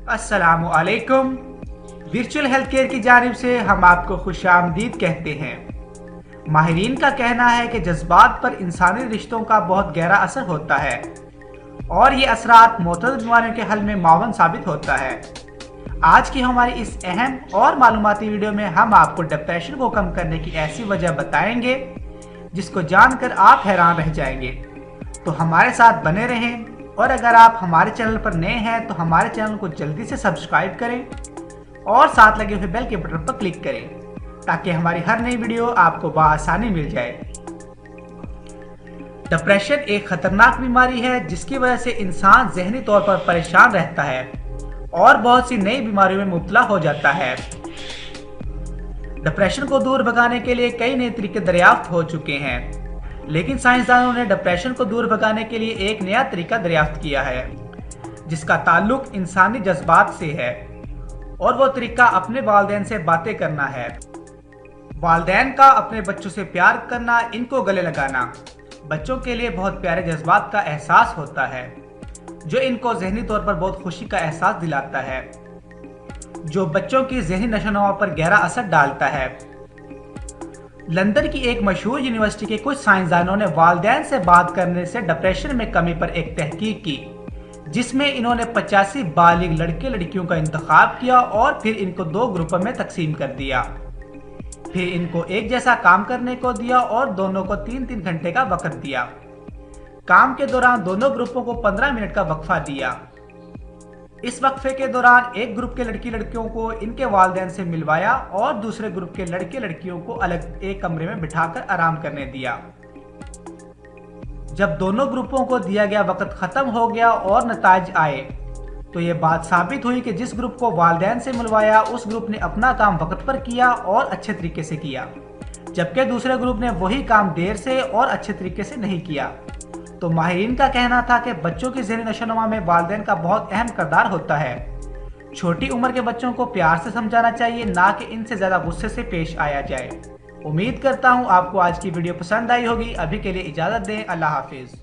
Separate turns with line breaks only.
السلام علیکم۔ Virtual health care کی جانب سے ہم آپ کو خوش آمدید کہتے ہیں۔ ماہرین کا کہنا ہے کہ جذبات پر انسانی رشتوں کا بہت گہرا اثر ہوتا ہے اور یہ اثرات معتدل بیماریوں کے حل میں معاون ثابت ہوتا ہے۔ آج کی ہماری اس اہم اور معلوماتی ویڈیو میں ہم آپ کو ڈپریشن کو کم کرنے کی ایسی وجہ بتائیں گے جس کو جان کر آپ حیران رہ جائیں گے۔ تو ہمارے ساتھ بنے رہیں، اور اگر آپ ہمارے چینل پر نئے ہیں تو ہمارے چینل کو جلدی سے سبسکرائب کریں اور ساتھ لگے ہوئے بیل کے بٹن پر کلک کریں تاکہ ہماری ہر نئی ویڈیو آپ کو بآسانی مل جائے۔ ڈپریشن ایک خطرناک بیماری ہے جس کی وجہ سے انسان ذہنی طور پر پریشان رہتا ہے اور بہت سی نئی بیماریوں میں مبتلا ہو جاتا ہے۔ ڈپریشن کو دور بھگانے کے لیے کئی نئے طریقے دریافت ہو چکے ہیں، لیکن سائنسدانوں نے ڈپریشن کو دور بھگانے کے لیے ایک نیا طریقہ دریافت کیا ہے جس کا تعلق انسانی جذبات سے ہے، اور وہ طریقہ اپنے والدین سے باتیں کرنا ہے۔ والدین کا اپنے بچوں سے پیار کرنا، ان کو گلے لگانا بچوں کے لیے بہت پیارے جذبات کا احساس ہوتا ہے جو ان کو ذہنی طور پر بہت خوشی کا احساس دلاتا ہے، جو بچوں کی ذہنی نشوونما پر گہرا اثر ڈالتا ہے۔ لندن کی ایک مشہور یونیورسٹی کے کچھ سائنسدانوں نے والدین سے بات کرنے سے ڈپریشن میں کمی پر ایک تحقیق کی، جس میں انہوں نے 85 بالغ لڑکے لڑکیوں کا انتخاب کیا اور پھر ان کو 2 گروپوں میں تقسیم کر دیا۔ پھر ان کو ایک جیسا کام کرنے کو دیا اور دونوں کو 3-3 گھنٹے کا وقت دیا۔ کام کے دوران دونوں گروپوں کو 15 منٹ کا وقفہ دیا۔ اس وقفے کے دوران ایک گروپ کے لڑکی لڑکیوں کو ان کے والدین سے ملوایا اور دوسرے گروپ کے لڑکے لڑکیوں کو الگ ایک کمرے میں بٹھا کر آرام کرنے دیا۔ جب دونوں گروپوں کو دیا گیا وقت ختم ہو گیا اور نتائج آئے تو یہ بات ثابت ہوئی کہ جس گروپ کو والدین سے ملوایا اس گروپ نے اپنا کام وقت پر کیا اور اچھے طریقے سے کیا، جبکہ دوسرے گروپ نے وہی کام دیر سے اور اچھے طریقے سے نہیں کیا۔ تو ماہرین کا کہنا تھا کہ بچوں کی ذہنی نشوونما میں والدین کا بہت اہم کردار ہوتا ہے۔ چھوٹی عمر کے بچوں کو پیار سے سمجھانا چاہیے، نہ کہ ان سے زیادہ غصے سے پیش آیا جائے۔ امید کرتا ہوں آپ کو آج کی ویڈیو پسند آئی ہوگی۔ ابھی کے لیے اجازت دیں، اللہ حافظ۔